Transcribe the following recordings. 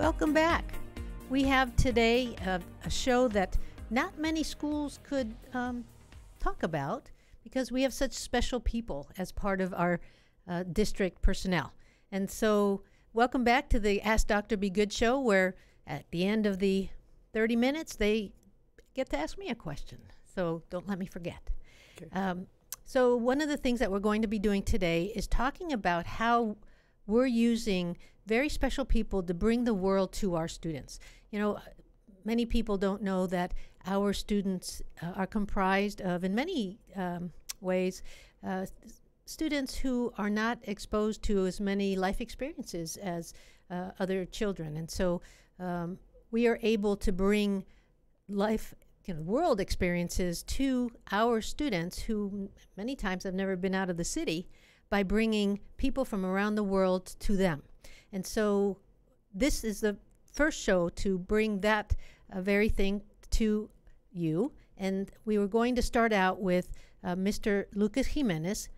Welcome back. We have today a show that not many schools could talk about because we have such special people as part of our district personnel. And so welcome back to the Ask Dr. Be Good show, where at the end of the 30 minutes, they get to ask me a question. So don't let me forget. Okay. So one of the things that we're going to be doing today is talking about how we're using very special people to bring the world to our students. You know, many people don't know that our students are comprised of, in many ways, students who are not exposed to as many life experiences as other children. And so we are able to bring life, world experiences to our students who many times have never been out of the city, by bringing people from around the world to them. And so this is the first show to bring that very thing to you. And we were going to start out with Mr. Lucas Jimenez.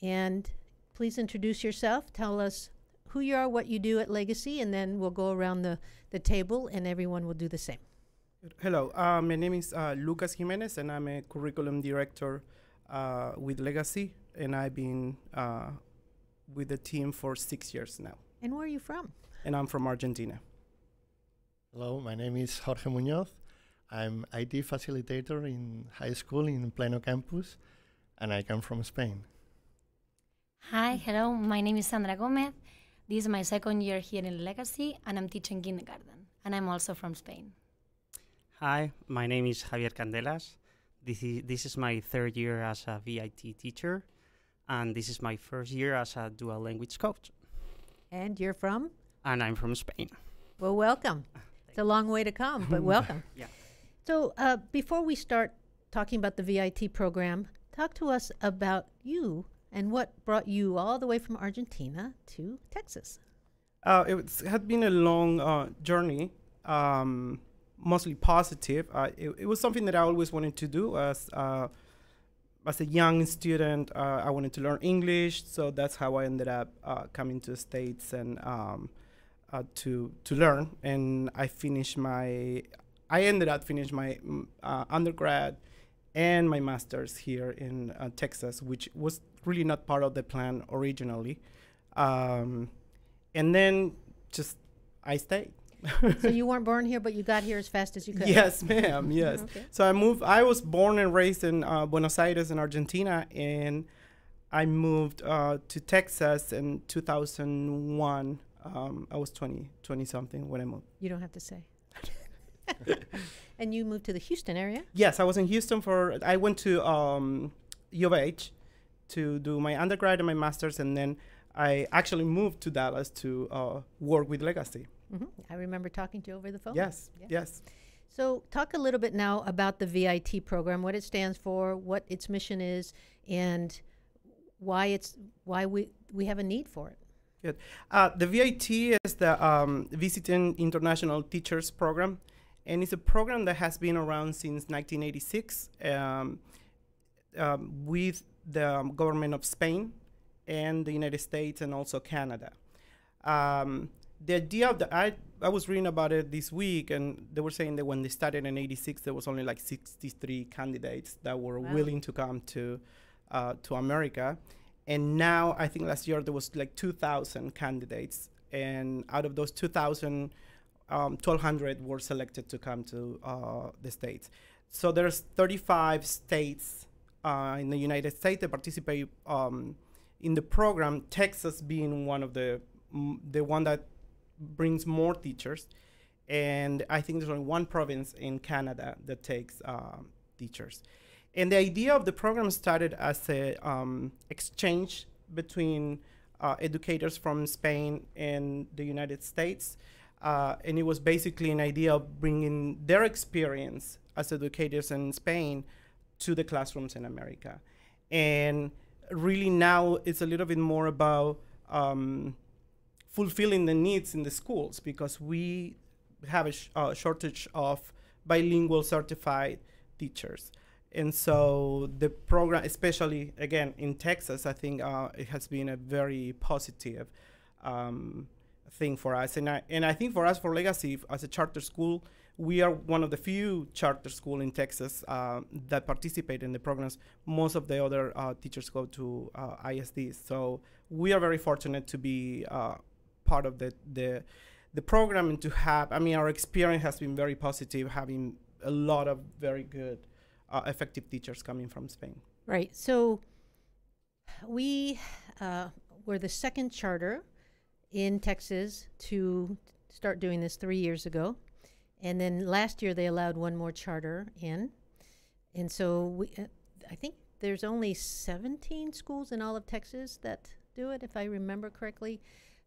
And please introduce yourself. Tell us who you are, what you do at Legacy, and then we'll go around the table and everyone will do the same. Hello, my name is Lucas Jimenez, and I'm a curriculum director with Legacy, and I've been with the team for 6 years now. And where are you from? And I'm from Argentina. Hello, my name is Jorge Muñoz. I'm IT facilitator in high school in Pleno campus, and I come from Spain. Hi, hello, my name is Sandra Gomez. This is my second year here in Legacy, and I'm teaching kindergarten, and I'm also from Spain. Hi, my name is Javier Candelas. This is my third year as a VIT teacher, and this is my first year as a dual language coach. And you're from? And I'm from Spain. Well, welcome. It's a long way to come, but welcome. Yeah. So before we start talking about the VIT program, talk to us about you and what brought you all the way from Argentina to Texas. It had been a long journey, mostly positive. It was something that I always wanted to do as a young student. I wanted to learn English, so that's how I ended up coming to the States and to learn. And I ended up finishing my undergrad and my master's here in Texas, which was really not part of the plan originally. And then I stayed. So you weren't born here, but you got here as fast as you could? Yes, ma'am, yes. Okay. So I was born and raised in Buenos Aires in Argentina, and I moved to Texas in 2001. I was 20-something when I moved. You don't have to say. And you moved to the Houston area? Yes, I was in Houston I went to U of H to do my undergrad and my master's, and then I actually moved to Dallas to work with Legacy. Mm-hmm. I remember talking to you over the phone. Yes, yes. So talk a little bit now about the VIT program, what it stands for, what its mission is, and why we have a need for it. Good. The VIT is the Visiting International Teachers Program, and it's a program that has been around since 1986 with the government of Spain and the United States and also Canada. The idea of I was reading about it this week, and they were saying that when they started in '86, there was only like 63 candidates that were willing to come to America. And now, I think last year there was like 2,000 candidates, and out of those 2,000, 1,200 were selected to come to the States. So there's 35 states in the United States that participate in the program, Texas being one of the one that brings more teachers. And I think there's only one province in Canada that takes teachers. And the idea of the program started as a exchange between educators from Spain and the United States. And it was basically an idea of bringing their experience as educators in Spain to the classrooms in America. And really now it's a little bit more about fulfilling the needs in the schools, because we have a shortage of bilingual certified teachers. And so the program, especially again in Texas, I think it has been a very positive thing for us. And I think for us, for Legacy, as a charter school, we are one of the few charter school in Texas that participate in the programs. Most of the other teachers go to ISDs. So we are very fortunate to be part of the program and to have, I mean, our experience has been very positive, having a lot of very good, effective teachers coming from Spain. Right. So we were the second charter in Texas to start doing this 3 years ago. And then last year they allowed one more charter in. And so we, I think there's only 17 schools in all of Texas that do it, if I remember correctly.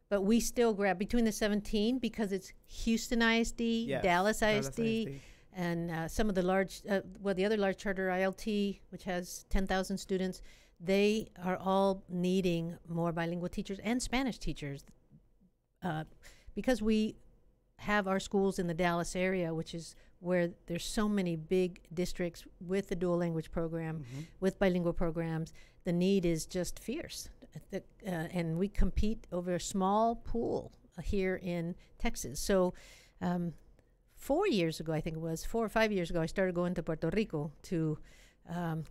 But we still grab between the 17 because it's Houston ISD, Yes, Dallas ISD, ISD. and some of the large, the other large charter, ILT, which has 10,000 students, they are all needing more bilingual teachers and Spanish teachers because we have our schools in the Dallas area, which is where there's so many big districts with the dual language program, with bilingual programs. The need is just fierce. And we compete over a small pool here in Texas. So 4 years ago, I think it was, 4 or 5 years ago, I started going to Puerto Rico to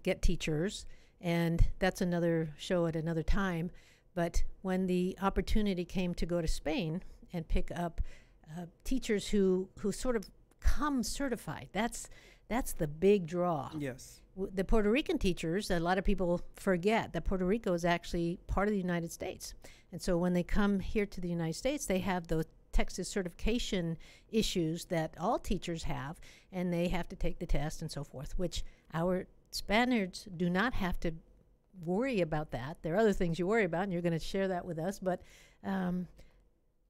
get teachers. And that's another show at another time. But when the opportunity came to go to Spain and pick up teachers who sort of come certified, that's the big draw. Yes. The Puerto Rican teachers, a lot of people forget that Puerto Rico is actually part of the United States. And so when they come here to the United States, they have those Texas certification issues that all teachers have, and they have to take the test and so forth, which our Spaniards do not have to worry about that. There are other things you worry about, and you're going to share that with us, but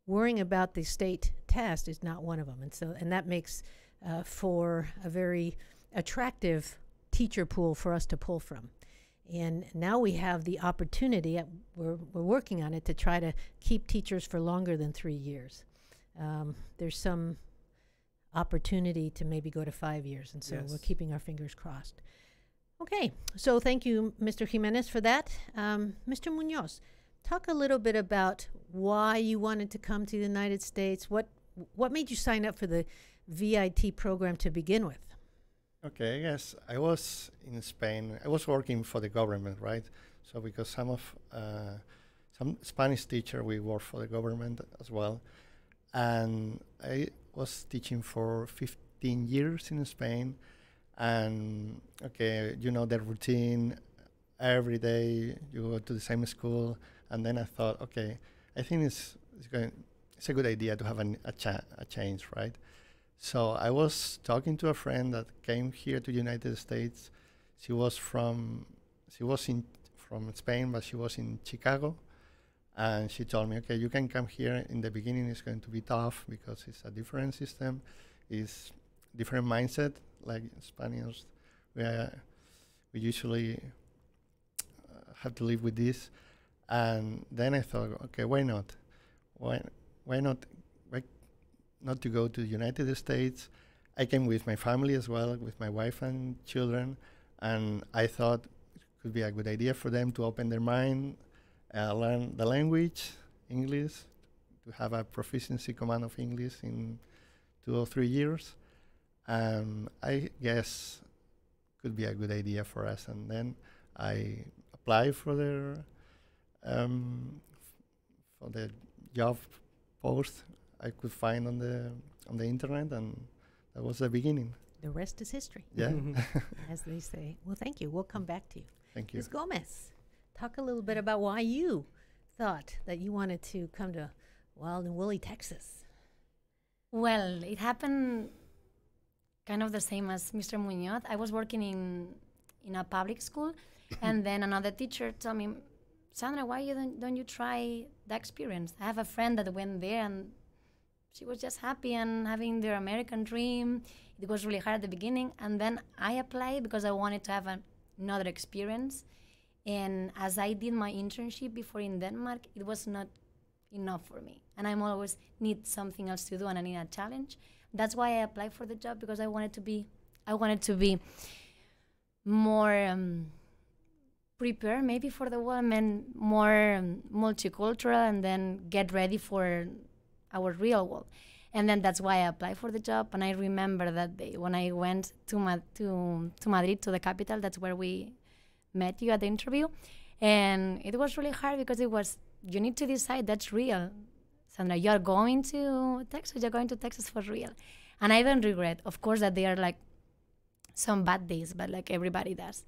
worrying about the state test is not one of them. And that makes for a very attractive teacher pool for us to pull from. And now we have the opportunity, we're working on it, to try to keep teachers for longer than 3 years. There's some opportunity to maybe go to 5 years, and so Yes. we're keeping our fingers crossed. Okay, so thank you, Mr. Jimenez, for that. Mr. Munoz, talk a little bit about why you wanted to come to the United States. What made you sign up for the VIT program to begin with? Okay, yes, I was in Spain. I was working for the government, right? So because some Spanish teacher, we work for the government as well. And I was teaching for 15 years in Spain. And okay, you know the routine, every day you go to the same school. And then I thought, okay, I think it's a good idea to have a change, right? So I was talking to a friend that came here to the United States. She was from Spain, but she was in Chicago. And she told me, okay, you can come here. In the beginning, it's going to be tough because it's a different system. It's different mindset, like Spaniards. We usually have to live with this. And then I thought, okay, why not? Why not to go to the United States? I came with my family as well, with my wife and children, and I thought it could be a good idea for them to open their mind, learn the language, English, to have a proficiency command of English in 2 or 3 years. I guess could be a good idea for us. And then I applied for the job post I could find on the internet, and that was the beginning. The rest is history, Yeah. as they say. Well, thank you. We'll come back to you. Thank you. Ms. Gomez, talk a little bit about why you thought that you wanted to come to Wild and Woolly, Texas. Well, it happened kind of the same as Mr. Munoz. I was working in a public school, and then another teacher told me, Sandra, why don't you try the experience? I have a friend that went there, and she was just happy and having their American dream. It was really hard at the beginning, and then I applied because I wanted to have another experience. And as I did my internship before in Denmark, it was not enough for me. And I'm always need something else to do, and I need a challenge. That's why I applied for the job, because I wanted to be more prepared maybe for the world, and more multicultural, and then get ready for our real world. And then that's why I applied for the job. And I remember that day when I went to Madrid, to the capital. That's where we met you at the interview. And it was really hard because you need to decide that's real. Sandra, you're going to Texas for real. And I don't regret, of course, that there are like some bad days, but like everybody does.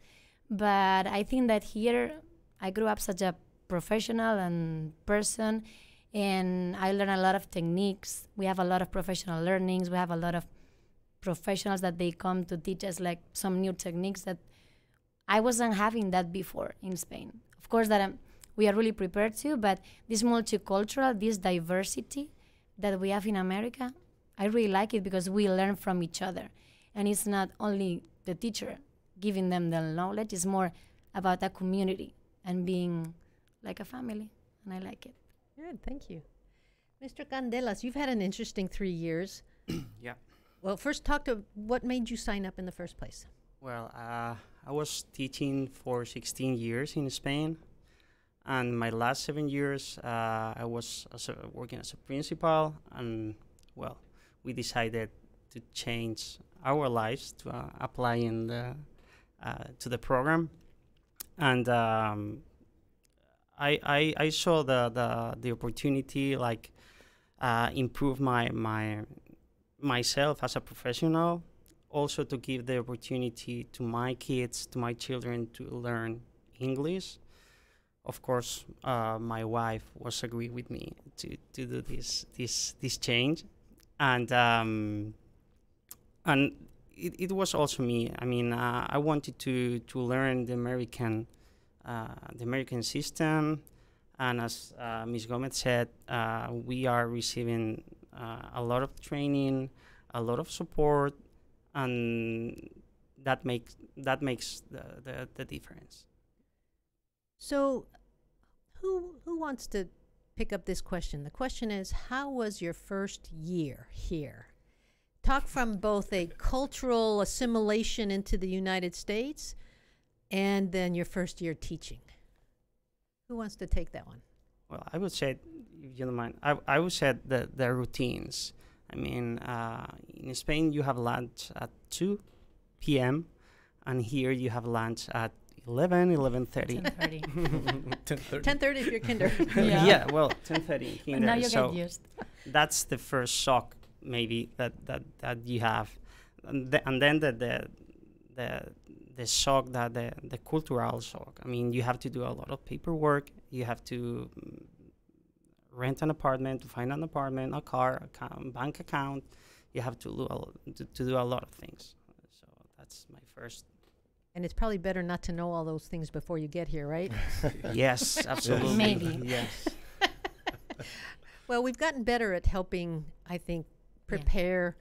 But I think that here I grew up such a professional and person, and I learned a lot of techniques. We have a lot of professional learnings. We have a lot of professionals that they come to teach us like some new techniques that I wasn't having that before in Spain. Of course, that we are really prepared to, but this multicultural, this diversity that we have in America, I really like it because we learn from each other. And it's not only the teacher giving them the knowledge, it's more about a community and being like a family, and I like it. Good, thank you. Mr. Candelas, you've had an interesting 3 years. Yeah. Well, first talk to what made you sign up in the first place? Well, I was teaching for 16 years in Spain, and my last 7 years I was working as a principal, and well, we decided to change our lives to apply in to the program, and I saw the opportunity like improve myself as a professional, also to give the opportunity to my kids, to my children, to learn English. Of course, my wife was agree with me to do this change, and it was also me. I mean, I wanted to learn the American system, and as Ms. Gomez said, we are receiving a lot of training, a lot of support, and that makes the difference. So, who wants to pick up this question? The question is, how was your first year here? Talk from both a cultural assimilation into the United States and then your first year teaching. Who wants to take that one? Well, I would say, if you don't mind, I would say the routines. I mean, in Spain you have lunch at 2 p.m. and here you have lunch at 11:30. 10:30 if you're kinder. Yeah, well, 10:30 kinder. Now you so get used. That's the first shock maybe that you have, and then the shock, that the cultural shock. I mean, you have to do a lot of paperwork. You have to rent an apartment, to find an apartment, a car, bank account. You have to do a lot of things. So that's my first. And it's probably better not to know all those things before you get here, right? Yes, absolutely. Maybe. Yes. Well, we've gotten better at helping, I think, prepare.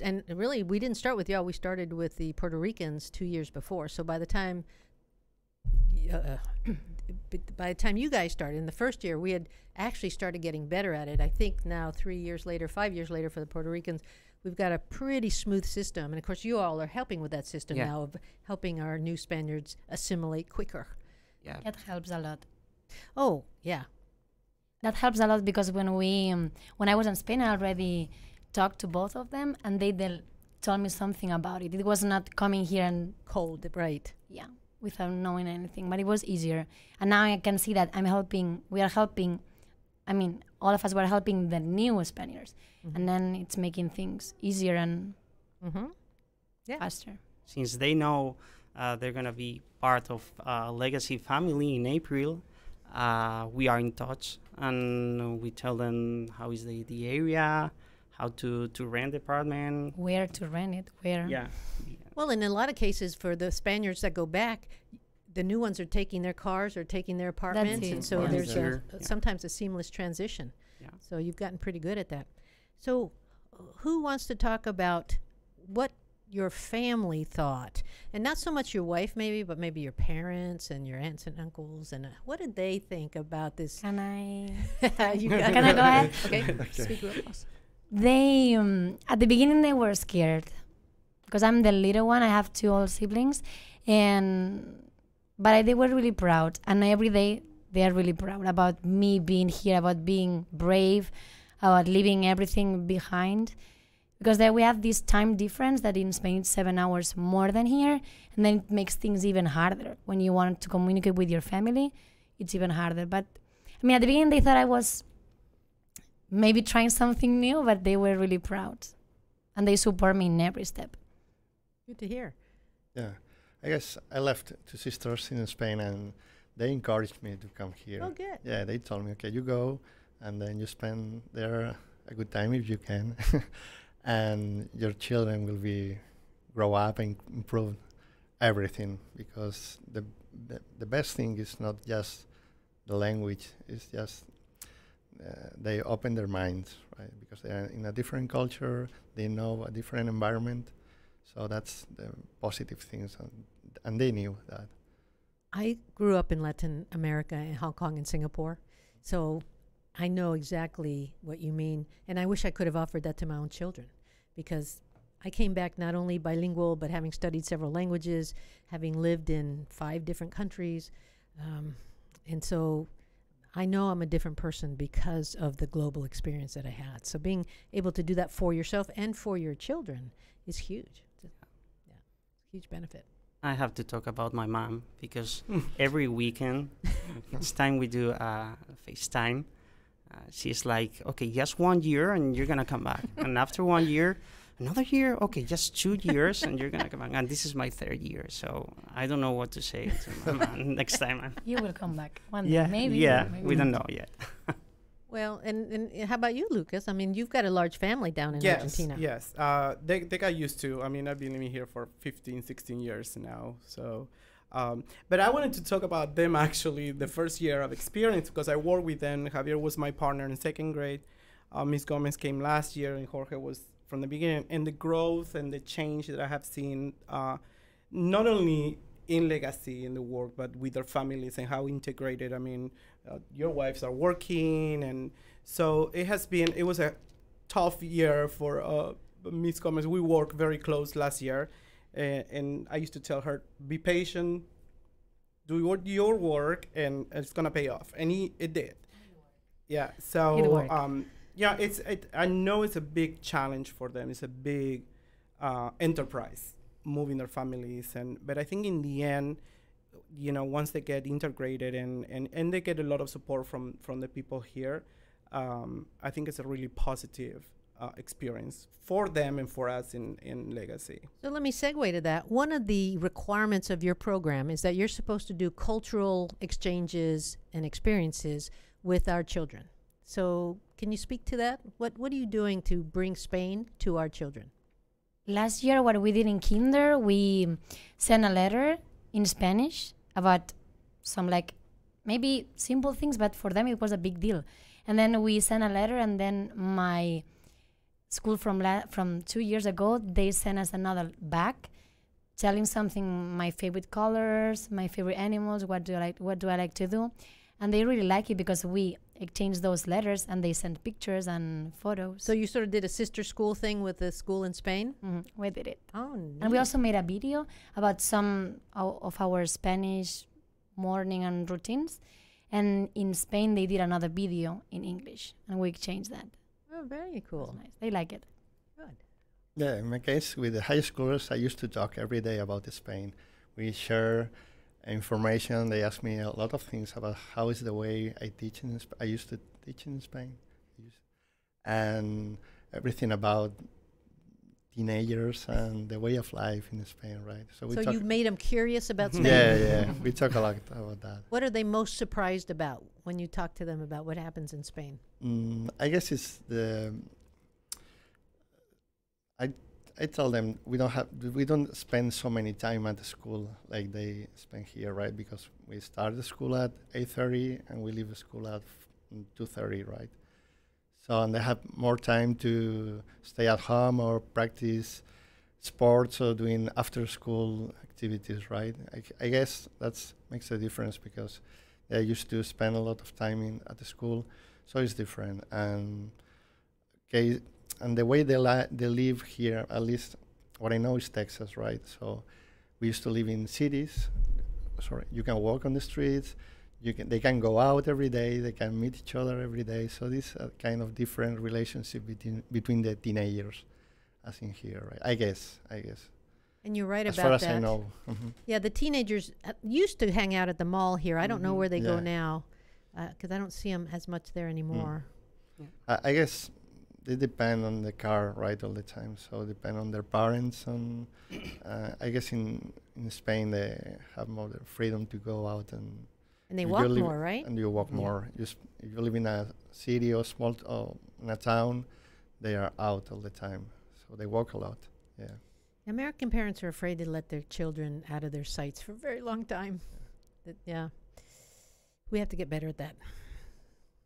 And really, we didn't start with y'all. We started with the Puerto Ricans 2 years before. So by the time you guys started in the first year, we had actually started getting better at it. I think now 3 years later, 5 years later for the Puerto Ricans, we've got a pretty smooth system. And of course, you all are helping with that system now of helping our new Spaniards assimilate quicker. Yeah. That helps a lot. Oh, yeah. That helps a lot because when I was in Spain, I already talked to both of them, and they told me something about it. It was not coming here and Cold, right. yeah, without knowing anything, but it was easier. And now I can see that we are helping, I mean, all of us were helping the new Spaniards, and then it's making things easier and faster. Since they know they're going to be part of Legacy family in April, we are in touch, and we tell them how is the area, how to rent the apartment. Where to rent it, where. Yeah. Well, in a lot of cases, for the Spaniards that go back, the new ones are taking their cars or taking their apartments, it. and so there's Yeah. sometimes a seamless transition. Yeah. So you've gotten pretty good at that. So who wants to talk about what your family thought? And not so much your wife maybe, but maybe your parents and your aunts and uncles. And what did they think about this? Can I Can I go ahead? Okay, speak real close. They, at the beginning, they were scared because I'm the little one. I have 2 older siblings, but they were really proud. And every day they are really proud about me being here, about being brave, about leaving everything behind. Because there we have this time difference that in Spain it's 7 hours more than here, and then it makes things even harder. When you want to communicate with your family, it's even harder. But I mean, at the beginning they thought I was maybe trying something new, but they were really proud. And they support me in every step. Good to hear. Yeah, I guess I left two sisters in Spain, and they encouraged me to come here. Oh, good. Yeah, they told me, okay, you go, and then you spend there a good time if you can, and your children will be grow up and improve everything, because the best thing is not just the language; it's just they open their minds, right? Because they are in a different culture, they know a different environment, so that's the positive things, and they knew that. I grew up in Latin America, in Hong Kong and Singapore, so I know exactly what you mean. And I wish I could have offered that to my own children, because I came back not only bilingual, but having studied several languages, having lived in 5 different countries. And so I know I'm a different person because of the global experience that I had. So being able to do that for yourself and for your children is huge. Yeah, huge benefit. I have to talk about my mom, because every weekend, it's time we do FaceTime. She's like, okay, just 1 year and you're going to come back. And after 1 year, another year, okay, just 2 years and you're going to come back. And this is my 3rd year, so I don't know what to say to my mom next time. You will come back one day, maybe. Yeah, maybe we not. don't know yet. Well, and how about you, Lucas? I mean, you've got a large family down in Argentina. Yes, they got used to. I mean, I've been living here for 15, 16 years now. So, but I wanted to talk about them actually the first year of experience, because I worked with them. Javier was my partner in 2nd grade. Miss Gomez came last year, and Jorge was from the beginning. And the growth and the change that I have seen, not only in Legacy, in the work, but with their families and how integrated. I mean, your wives are working, and so it was a tough year for Miss Gomez. We worked very close last year, and I used to tell her, be patient, do your work, and it's gonna pay off, and it did. Yeah, so yeah, I know it's a big challenge for them. It's a big enterprise, moving their families, but I think in the end, once they get integrated and they get a lot of support from the people here, I think it's a really positive experience for them and for us in Legacy. So let me segue to that. One of the requirements of your program is that you're supposed to do cultural exchanges and experiences with our children. So can you speak to that? What are you doing to bring Spain to our children? Last year, what we did in kinder, we sent a letter in Spanish about some maybe simple things, but for them it was a big deal. And then we sent a letter, and then my school from 2 years ago, they sent us another back, telling something, my favorite colors, my favorite animals, what do I like to do. And they really like it because we exchanged those letters and they sent pictures and photos. So you sort of did a sister school thing with the school in Spain? Mm-hmm. We did it. Oh, neat. And we also made a video about some of our Spanish morning and routines. And in Spain, they did another video in English, and we exchanged that. Oh, very cool. Nice. They like it. Good. Yeah, in my case, with the high schoolers, I used to talk every day about Spain. We share information. They ask me a lot of things about how is the way I teach in Spain. I used to teach in Spain. And everything about teenagers and the way of life in Spain, right? So you made them curious about Spain? Yeah. We talk a lot about that. What are they most surprised about when you talk to them about what happens in Spain? I guess it's I tell them we don't spend so many time at the school like they spend here, right? Because we start the school at 8:30 and we leave the school at 2:30, right? So and they have more time to stay at home or practice sports or doing after-school activities, right? I guess that makes a difference because they used to spend a lot of time at the school, so it's different. And and the way they live here, at least what I know is Texas, right? So we used to live in cities. You can walk on the streets, they can go out every day, they can meet each other every day. So this kind of different relationship between the teenagers, as in here, right? I guess. And you're right As about far as that. I know. Mm-hmm. Yeah, the teenagers used to hang out at the mall here. I don't know where they go Yeah. now, because I don't see them as much there anymore. I guess they depend on the car, right, all the time. So depend on their parents. I guess in Spain they have more the freedom to go out and And they you walk live more, right? and you walk more. If you live in a city or in a town, they are out all the time. So they walk a lot. Yeah. American parents are afraid to let their children out of their sights for a very long time. Yeah. We have to get better at that.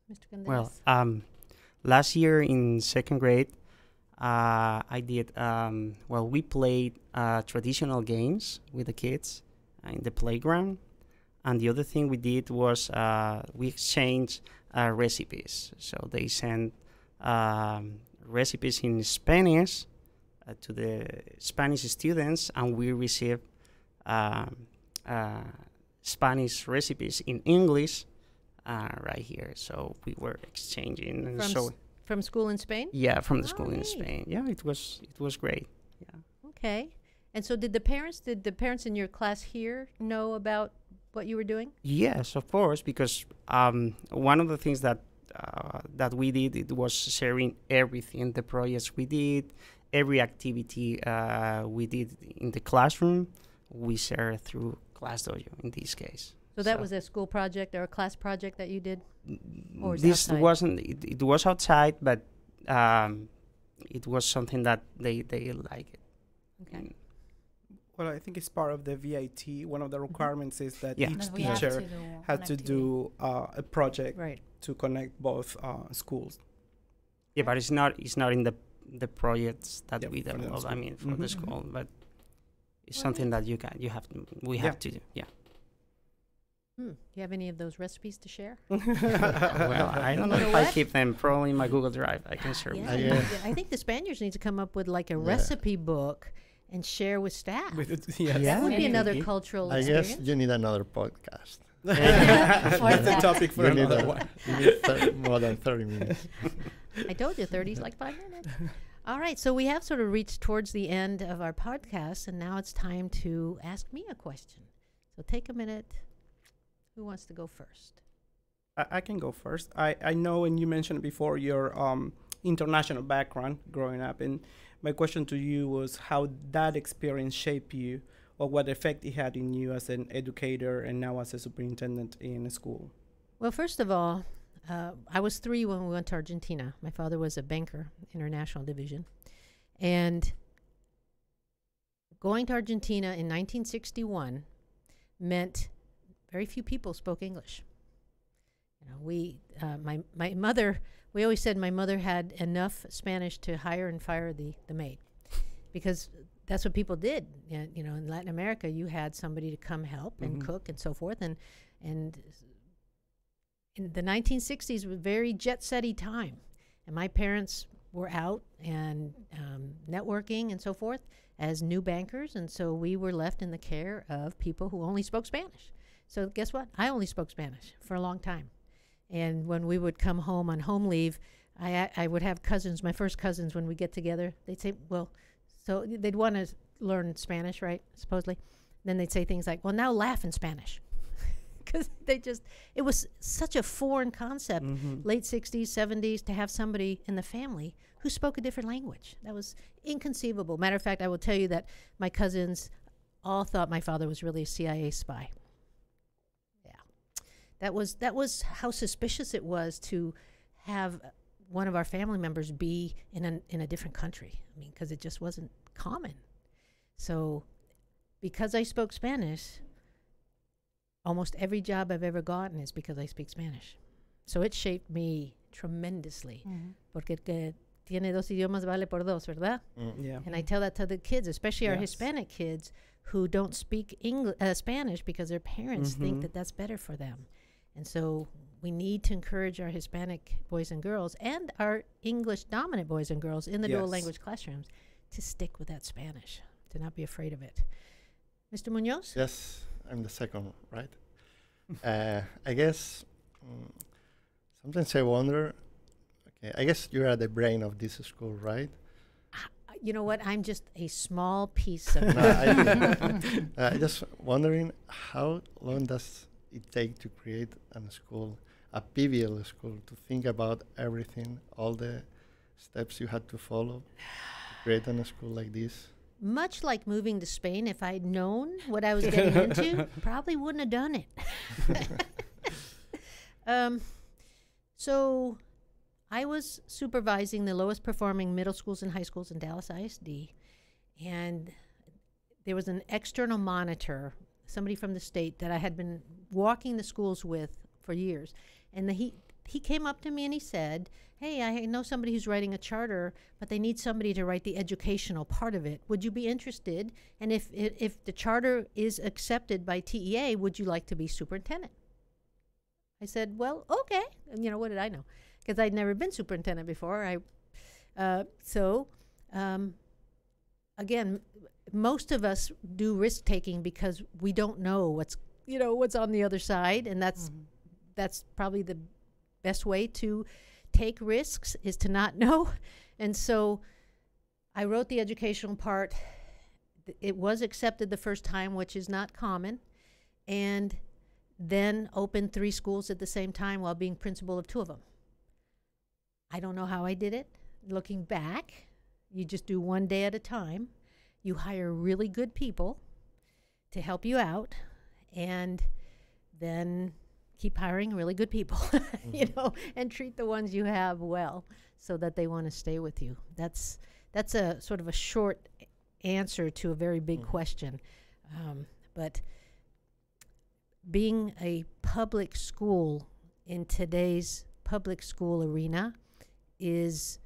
Mr. Candelas? Well, last year in second grade, I did, we played traditional games with the kids in the playground. And the other thing we did was we exchanged recipes. So they sent recipes in Spanish to the Spanish students, and we received Spanish recipes in English right here. So we were exchanging. And from school in Spain? Yeah, from the Oh, school in neat. Spain. Yeah, it was great. Yeah. Okay. And so did the parents in your class here know about what you were doing? Yes, of course, because one of the things that we did, it was sharing everything, the projects we did, every activity we did in the classroom, we share through ClassDojo in this case. So that was a school project or a class project that you did? Or was it This outside? wasn't, it was outside, but it was something that they liked. Okay. Well, I think it's part of the VIT. One of the requirements is that Yeah. each That we have teacher to do had an to activity. do a project Right. to connect both schools. Yeah, but it's not in the projects that Yeah, we for the develop. I school. mean, for the Mhm. school, but it's Well, something neat. that we Yeah. have to do. Yeah. Do you have any of those recipes to share? Well, I don't know You know if I what? keep them probably in my Google Drive. I can share. Yeah, with you. Yeah. I think the Spaniards need to come up with like a Yeah. recipe book and share with staff. Yes. Yeah. That would be Maybe. another cultural I experience. guess you need another podcast. That's a that. topic for You need another one. you need more than 30 minutes. I told you 30 is like 5 minutes. All right, so we have sort of reached towards the end of our podcast, and now it's time to ask me a question. So take a minute. Who wants to go first? I can go first. I know, and you mentioned before your international background growing up, and my question to you was how that experience shaped you, or what effect it had in you as an educator and now as a superintendent in a school. Well, first of all, I was 3 when we went to Argentina. My father was a banker, international division. And going to Argentina in 1961 meant very few people spoke English. You know, my mother, we always said my mother had enough Spanish to hire and fire the maid, because that's what people did. You know, in Latin America, you had somebody to come help and cook and so forth. And in the 1960s was a very jet-setty time. And my parents were out and networking and so forth as new bankers. And so we were left in the care of people who only spoke Spanish. So guess what? I only spoke Spanish for a long time. And when we would come home on home leave, I would have cousins, my first cousins, when we get together, they'd say, well, so they'd want to learn Spanish, right, supposedly. Then they'd say things like, well, now laugh in Spanish. Because it was such a foreign concept, late 60s, 70s, to have somebody in the family who spoke a different language. That was inconceivable. Matter of fact, I will tell you that my cousins all thought my father was really a CIA spy. That was how suspicious it was to have one of our family members be in a different country. I mean, because it just wasn't common. So because I spoke Spanish, almost every job I've ever gotten is because I speak Spanish. So it shaped me tremendously. Porque el que tiene dos idiomas vale por dos, ¿verdad? Yeah. And I tell that to the kids, especially our Yes. Hispanic kids who don't speak Spanish because their parents think that that's better for them. And so we need to encourage our Hispanic boys and girls and our English dominant boys and girls in the dual Yes. language classrooms to stick with that Spanish, to not be afraid of it. Mr. Munoz? Yes, I'm the second, right? I guess sometimes I wonder. Okay, I guess you are the brain of this school, right? You know what? I'm just a small piece of No, I just wondering how long does it take to create a school, a PBL school, to think about everything, all the steps you had to follow to create a school like this? Much like moving to Spain, if I'd known what I was getting into, probably wouldn't have done it. So I was supervising the lowest performing middle schools and high schools in Dallas ISD, and there was an external monitor, somebody from the state that I had been walking the schools with for years, and he came up to me and he said, "Hey, I know somebody who's writing a charter, but they need somebody to write the educational part of it. Would you be interested? And if the charter is accepted by TEA, would you like to be superintendent?" I said, "Well, okay." And what did I know? Because I'd never been superintendent before. Again, most of us do risk taking because we don't know what's on the other side, and that's probably the best way to take risks, is to not know. And so I wrote the educational part. It was accepted the first time, which is not common, and then opened 3 schools at the same time while being principal of 2 of them. I don't know how I did it. Looking back, you just do one day at a time. You hire really good people to help you out, and then keep hiring really good people, and treat the ones you have well so that they want to stay with you. That's a sort of a short answer to a very big question. But being a public school in today's public school arena is,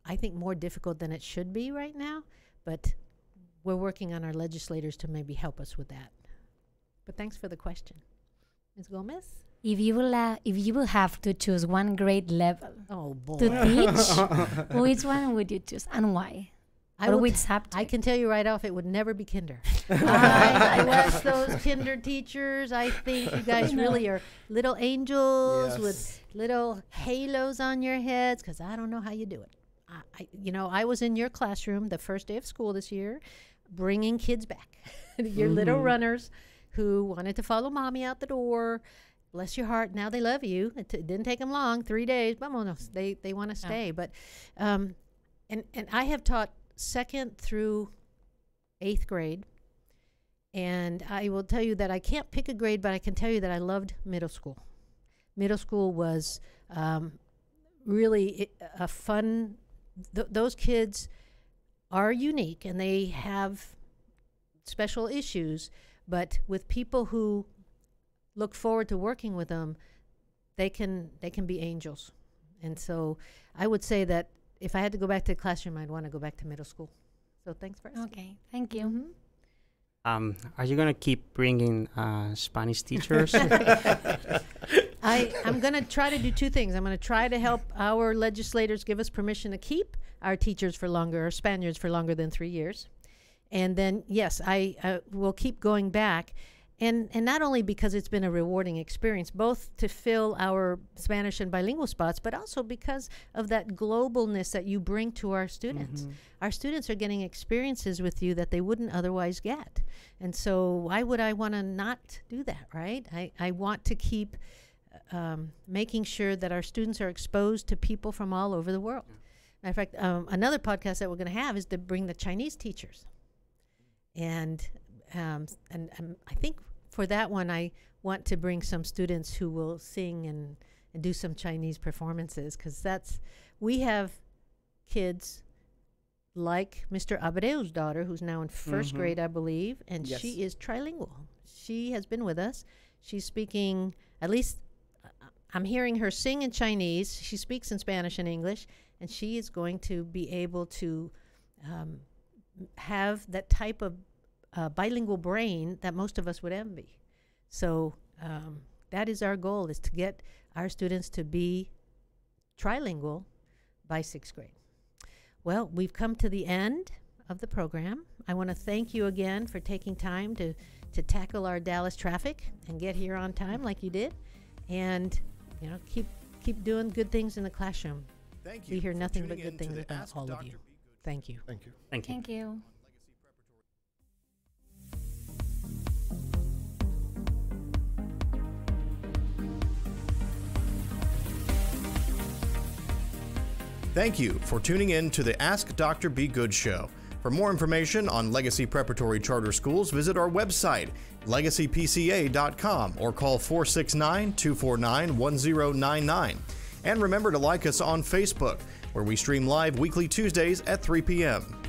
I think, more difficult than it should be right now, but we're working on our legislators to maybe help us with that. But thanks for the question. Ms. Gomez? If you will have to choose one grade level to teach, which one would you choose and why? Which subject? I can tell you right off, it would never be kinder. I bless those kinder teachers. I think you guys really are little angels with little halos on your heads, because I don't know how you do it. I was in your classroom the first day of school this year, bringing kids back, your little runners who wanted to follow mommy out the door. Bless your heart. Now they love you. It didn't take them long, 3 days. Vámonos. They want to stay. But and I have taught 2nd through 8th grade, and I will tell you that I can't pick a grade, but I can tell you that I loved middle school. Middle school was really a fun. Those kids are unique and they have special issues, but with people who look forward to working with them, they can be angels. And so I would say that if I had to go back to the classroom, I'd want to go back to middle school. So thanks for asking. Okay, thank you. Are you going to keep bringing Spanish teachers? I'm going to try to do 2 things. I'm going to try to help our legislators give us permission to keep our teachers for longer, or Spaniards for longer than 3 years. And then, yes, I will keep going back. And not only because it's been a rewarding experience, both to fill our Spanish and bilingual spots, but also because of that globalness that you bring to our students. Our students are getting experiences with you that they wouldn't otherwise get. And so why would I want to not do that, right? I want to keep making sure that our students are exposed to people from all over the world. Matter of fact, another podcast that we're going to have is to bring the Chinese teachers. And I think for that one, I want to bring some students who will sing and do some Chinese performances, because we have kids like Mr. Abreu's daughter, who's now in 1st grade, I believe, and she is trilingual. She has been with us. She's speaking, at least I'm hearing her sing in Chinese. She speaks in Spanish and English, and she is going to be able to have that type of bilingual brain that most of us would envy. So that is our goal, is to get our students to be trilingual by 6th grade. Well, we've come to the end of the program. I want to thank you again for taking time to to tackle our Dallas traffic and get here on time like you did, and keep doing good things in the classroom. Thank you. We hear for nothing but tuning good in to things the about Ask all of Dr. you. Be Good Thank you. Thank you. Thank you. Thank you. Thank you for tuning in to the Ask Dr. Be Good show. For more information on Legacy Preparatory Charter Schools, visit our website, legacypca.com, or call 469-249-1099. And remember to like us on Facebook, where we stream live weekly Tuesdays at 3 p.m.